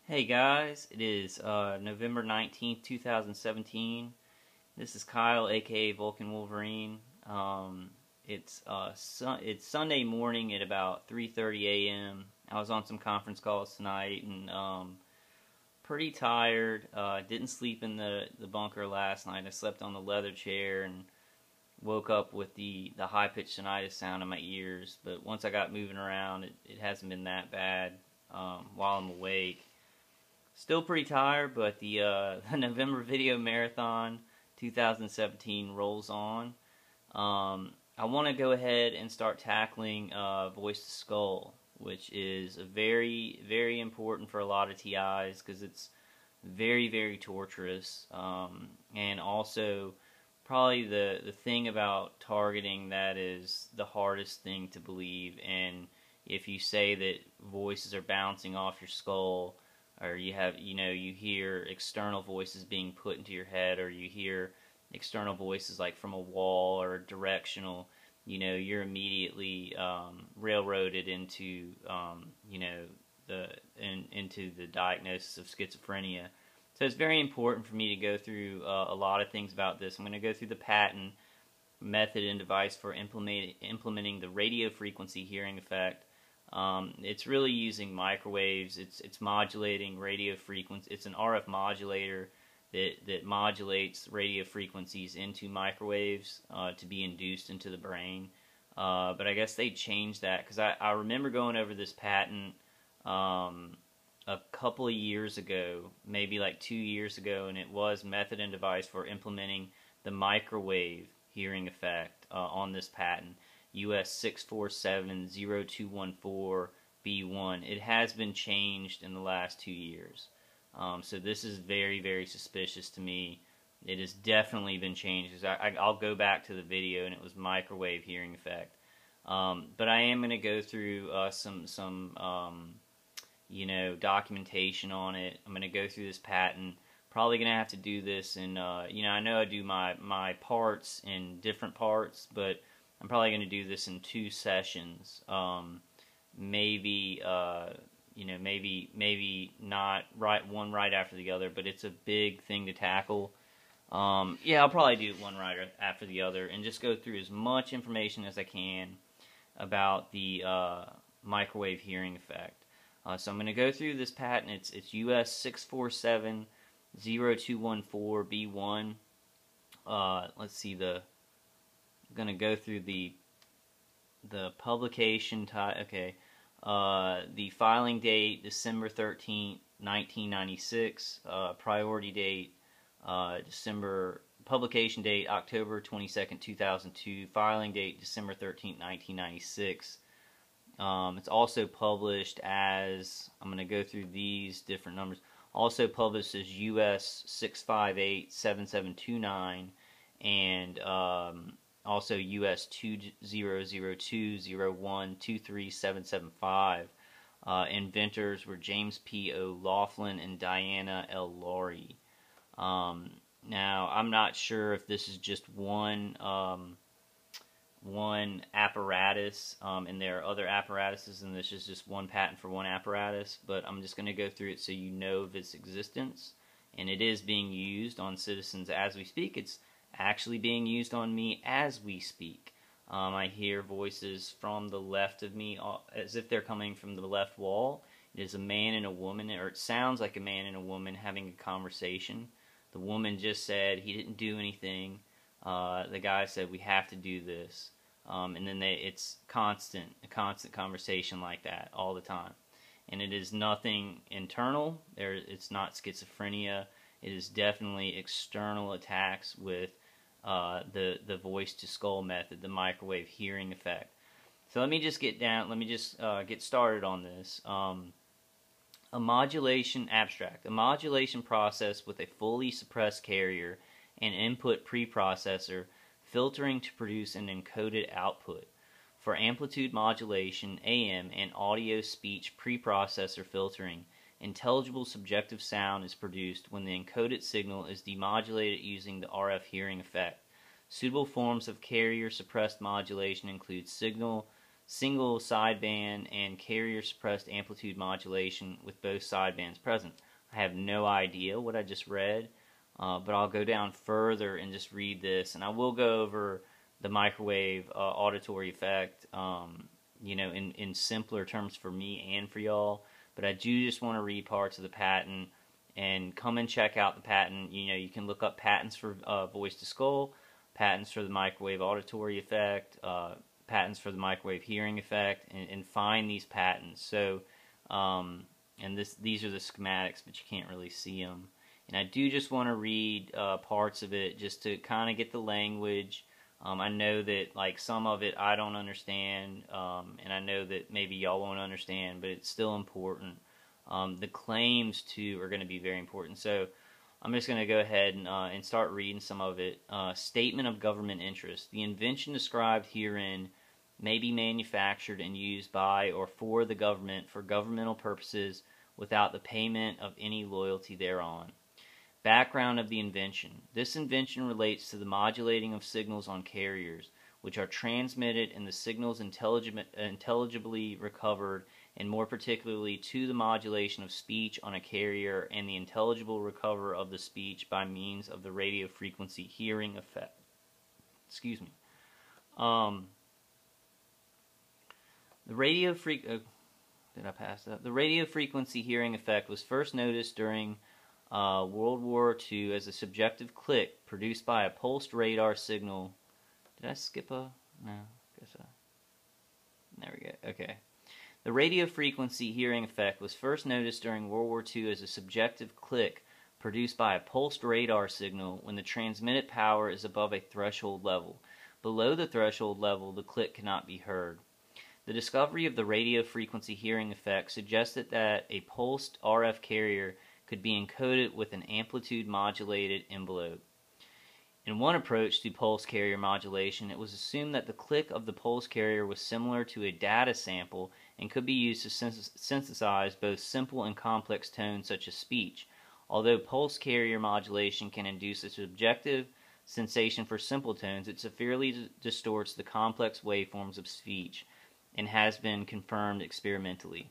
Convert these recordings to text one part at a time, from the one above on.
Hey guys, it is November 19th, 2017. This is Kyle, aka Vulcan Wolverine. It's Sunday morning at about 3:30 a.m. I was on some conference calls tonight and pretty tired. Didn't sleep in the bunker last night. I slept on the leather chair and woke up with the high-pitched tinnitus sound in my ears. But once I got moving around, it hasn't been that bad while I'm awake. Still pretty tired, but the November Video Marathon 2017 rolls on. I want to go ahead and start tackling Voice to Skull, which is very, very important for a lot of TIs because it's very, very torturous. And also, probably the thing about targeting that is the hardest thing to believe. And if you say that voices are bouncing off your skull, or you hear external voices being put into your head, or you hear external voices like from a wall or directional, you're immediately railroaded into into the diagnosis of schizophrenia. So it's very important for me to go through a lot of things about this. I'm going to go through the patent, method, and device for implementing the radio frequency hearing effect. It's really using microwaves. It's modulating radio frequency. It's an RF modulator that modulates radio frequencies into microwaves to be induced into the brain. But I guess they changed that because I remember going over this patent a couple of years ago, maybe like 2 years ago, and it was method and device for implementing the microwave hearing effect on this patent. US 6470214B1. It has been changed in the last 2 years. So this is very, very suspicious to me. It has definitely been changed. I'll go back to the video, and it was microwave hearing effect. But I am going to go through some documentation on it. I'm going to go through this patent. Probably going to have to do this in, I know I do my parts in different parts, but I'm probably going to do this in 2 sessions. Maybe not one right after the other, but it's a big thing to tackle. Yeah, I'll probably do one right after the other and just go through as much information as I can about the microwave hearing effect. So I'm going to go through this patent. It's US 6470214B1. Let's see I'm going to go through the publication type. Okay. The filing date, December 13th, 1996. Priority date, publication date, October 22nd, 2002. Filing date, December 13th, 1996. It's also published as, I'm going to go through these different numbers, also published as US 6587729 and also US 200201237775. Inventors were James P. O'Laughlin and Diana L. Laurie. Now, I'm not sure if this is just one apparatus, and there are other apparatuses, and this is just one patent for one apparatus, but I'm just going to go through it so you know of its existence, and it is being used on citizens as we speak. It's actually being used on me as we speak. I hear voices from the left of me as if they're coming from the left wall. It is a man and a woman, or it sounds like a man and a woman having a conversation. The woman just said he didn't do anything. The guy said we have to do this. And then it's a constant conversation like that all the time. And it is nothing internal. It's not schizophrenia. It is definitely external attacks with the voice to skull method, the microwave hearing effect. So let me just get started on this. A modulation abstract. A modulation process with a fully suppressed carrier and input preprocessor filtering to produce an encoded output. For amplitude modulation, AM, and audio speech preprocessor filtering, intelligible subjective sound is produced when the encoded signal is demodulated using the RF hearing effect. Suitable forms of carrier suppressed modulation include signal single sideband and carrier suppressed amplitude modulation with both sidebands present. I have no idea what I just read, but I'll go down further and just read this, and I will go over the microwave auditory effect, in simpler terms for me and for y'all. But I do just want to read parts of the patent, and come and check out the patent. You can look up patents for voice to skull, patents for the microwave auditory effect, patents for the microwave hearing effect, and find these patents. So, and these are the schematics, but you can't really see them. And I do just want to read parts of it just to kind of get the language. I know that like some of it I don't understand, and I know that maybe y'all won't understand, but it's still important. The claims too are going to be very important. So I'm just going to go ahead and start reading some of it. Statement of government interest. The invention described herein may be manufactured and used by or for the government for governmental purposes without the payment of any loyalty thereon. Background of the invention. This invention relates to the modulating of signals on carriers, which are transmitted and the signals intelligibly recovered, and more particularly to the modulation of speech on a carrier and the intelligible recover of the speech by means of the radio frequency hearing effect. Excuse me. The radio frequency hearing effect was first noticed during World War II as a subjective click produced by a pulsed radar signal. Did I skip a? No, guess so. There we go. Okay. The radio frequency hearing effect was first noticed during World War II as a subjective click produced by a pulsed radar signal when the transmitted power is above a threshold level. Below the threshold level, the click cannot be heard. The discovery of the radio frequency hearing effect suggested that a pulsed RF carrier could be encoded with an amplitude modulated envelope. In one approach to pulse carrier modulation, it was assumed that the click of the pulse carrier was similar to a data sample and could be used to synthesize both simple and complex tones such as speech. Although pulse carrier modulation can induce a subjective sensation for simple tones, it severely distorts the complex waveforms of speech and has been confirmed experimentally.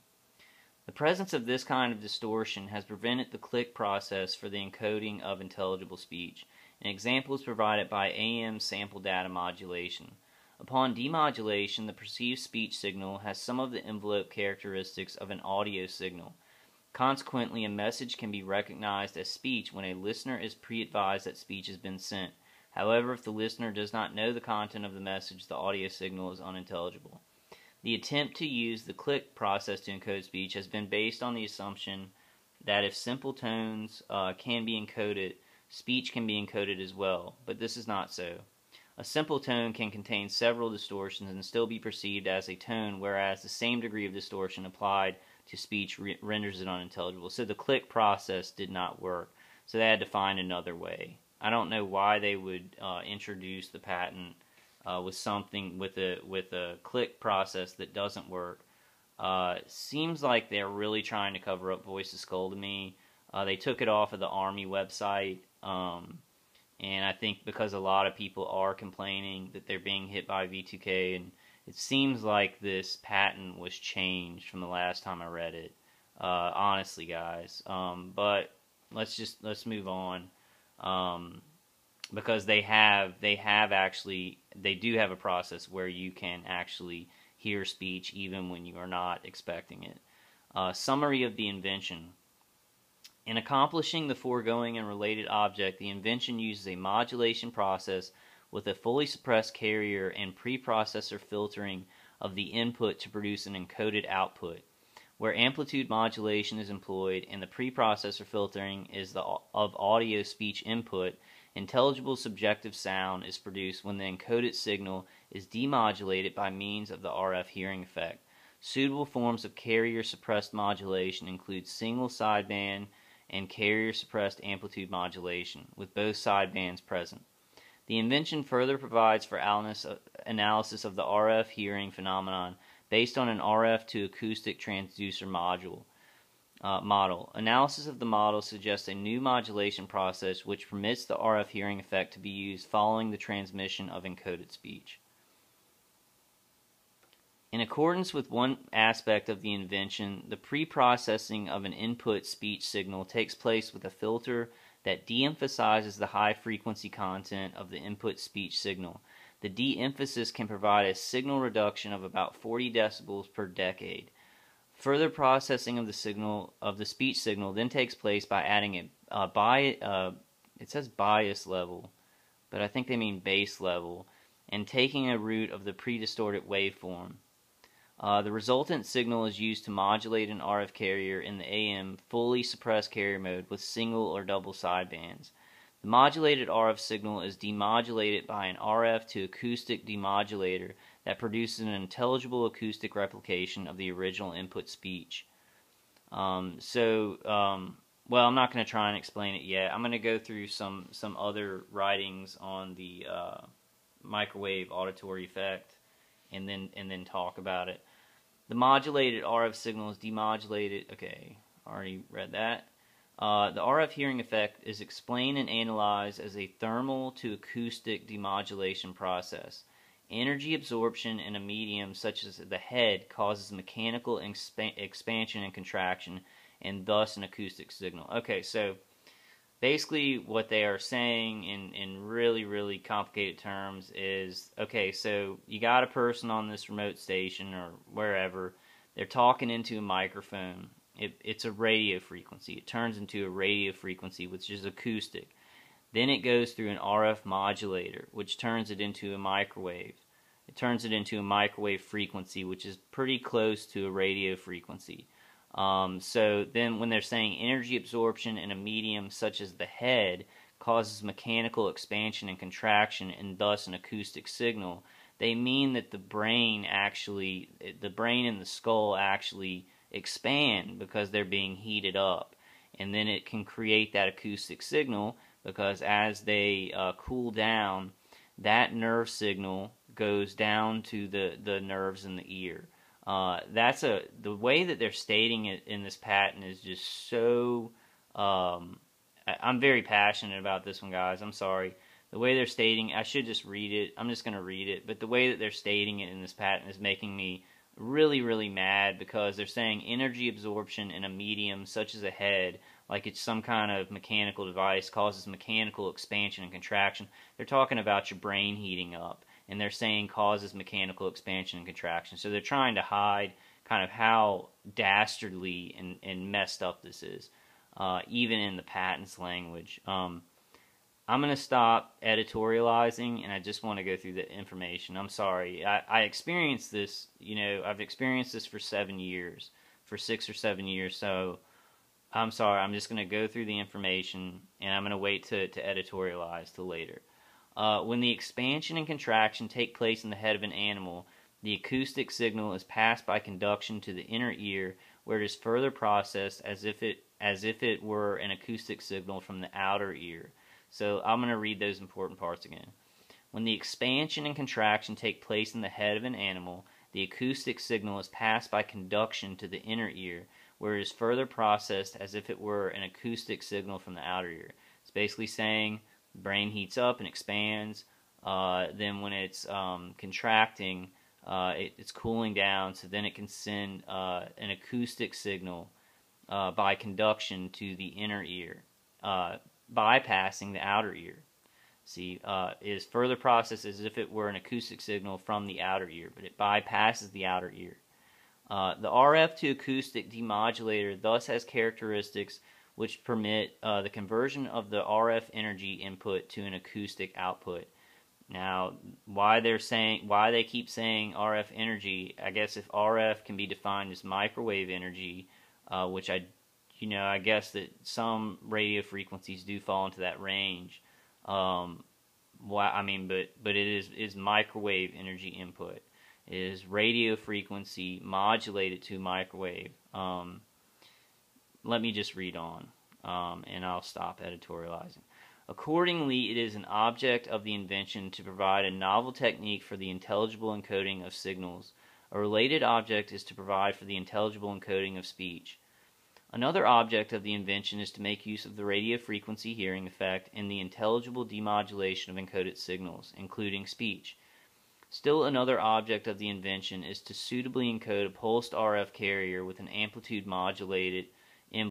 The presence of this kind of distortion has prevented the click process for the encoding of intelligible speech. An example is provided by AM sample data modulation. Upon demodulation, the perceived speech signal has some of the envelope characteristics of an audio signal. Consequently, a message can be recognized as speech when a listener is pre-advised that speech has been sent. However, if the listener does not know the content of the message, the audio signal is unintelligible. The attempt to use the click process to encode speech has been based on the assumption that if simple tones can be encoded, speech can be encoded as well, but this is not so. A simple tone can contain several distortions and still be perceived as a tone, whereas the same degree of distortion applied to speech renders it unintelligible. So the click process did not work, so they had to find another way. I don't know why they would introduce the patent with something with a click process that doesn't work. Seems like they're really trying to cover up Voice to Skull to me. They took it off of the Army website, and I think because a lot of people are complaining that they're being hit by V2K, and it seems like this patent was changed from the last time I read it. Honestly, guys. But let's move on. Because they do have a process where you can actually hear speech even when you are not expecting it. Summary of the invention. In accomplishing the foregoing and related object, the invention uses a modulation process with a fully suppressed carrier and preprocessor filtering of the input to produce an encoded output. Where amplitude modulation is employed and the preprocessor filtering is of audio speech input, intelligible subjective sound is produced when the encoded signal is demodulated by means of the RF hearing effect. Suitable forms of carrier-suppressed modulation include single sideband and carrier-suppressed amplitude modulation, with both sidebands present. The invention further provides for analysis of the RF hearing phenomenon based on an RF to acoustic transducer model. Analysis of the model suggests a new modulation process which permits the RF hearing effect to be used following the transmission of encoded speech. In accordance with one aspect of the invention, the pre-processing of an input speech signal takes place with a filter that de-emphasizes the high-frequency content of the input speech signal. The de-emphasis can provide a signal reduction of about 40 decibels per decade. Further processing of the speech signal then takes place by adding it says bias level, but I think they mean base level, and taking a root of the pre-distorted waveform. The resultant signal is used to modulate an RF carrier in the AM fully suppressed carrier mode with single or double sidebands. The modulated RF signal is demodulated by an RF to acoustic demodulator that produces an intelligible acoustic replication of the original input speech. Well, I'm not going to try and explain it yet. I'm going to go through some other writings on the microwave auditory effect, and then talk about it. The modulated RF signal is demodulated. Okay, already read that. The RF hearing effect is explained and analyzed as a thermal to acoustic demodulation process. Energy absorption in a medium such as the head causes mechanical expansion and contraction, and thus an acoustic signal. Okay, so basically what they are saying in really, really complicated terms is, okay, so you got a person on this remote station or wherever, they're talking into a microphone. It's a radio frequency. It turns into a radio frequency, which is acoustic. Then it goes through an RF modulator, which turns it into a microwave. It turns it into a microwave frequency, which is pretty close to a radio frequency. So then when they're saying energy absorption in a medium such as the head causes mechanical expansion and contraction and thus an acoustic signal, they mean that the brain and the skull actually expand because they're being heated up. And then it can create that acoustic signal because as they cool down, that nerve signal goes down to the nerves in the ear. The way that they're stating it in this patent is just so, I'm very passionate about this one, guys. I'm sorry. The way they're stating, I should just read it. I'm just going to read it. But the way that they're stating it in this patent is making me really, really mad because they're saying energy absorption in a medium such as a head, like it's some kind of mechanical device, causes mechanical expansion and contraction. They're talking about your brain heating up. And they're saying causes mechanical expansion and contraction. So they're trying to hide kind of how dastardly and messed up this is, even in the patents language. I'm going to stop editorializing, and I just want to go through the information. I'm sorry. I experienced this, I've experienced this for 7 years, for 6 or 7 years, so I'm sorry. I'm just going to go through the information, and I'm going to wait to editorialize till later. When the expansion and contraction take place in the head of an animal, the acoustic signal is passed by conduction to the inner ear, where it is further processed as if it were an acoustic signal from the outer ear. So I'm going to read those important parts again. When the expansion and contraction take place in the head of an animal, the acoustic signal is passed by conduction to the inner ear, where it is further processed as if it were an acoustic signal from the outer ear. It's basically saying the brain heats up and expands. Then when it's contracting, it's cooling down, so then it can send an acoustic signal by conduction to the inner ear, bypassing the outer ear. See, is further processed as if it were an acoustic signal from the outer ear, but it bypasses the outer ear. The RF to acoustic demodulator thus has characteristics which permit the conversion of the RF energy input to an acoustic output. Now, why they keep saying RF energy? I guess if RF can be defined as microwave energy, which I guess that some radio frequencies do fall into that range. But it is microwave energy input. It is radio frequency modulated to microwave. Let me just read on, and I'll stop editorializing. Accordingly, it is an object of the invention to provide a novel technique for the intelligible encoding of signals. A related object is to provide for the intelligible encoding of speech. Another object of the invention is to make use of the radio frequency hearing effect in the intelligible demodulation of encoded signals, including speech. Still another object of the invention is to suitably encode a pulsed RF carrier with an amplitude modulated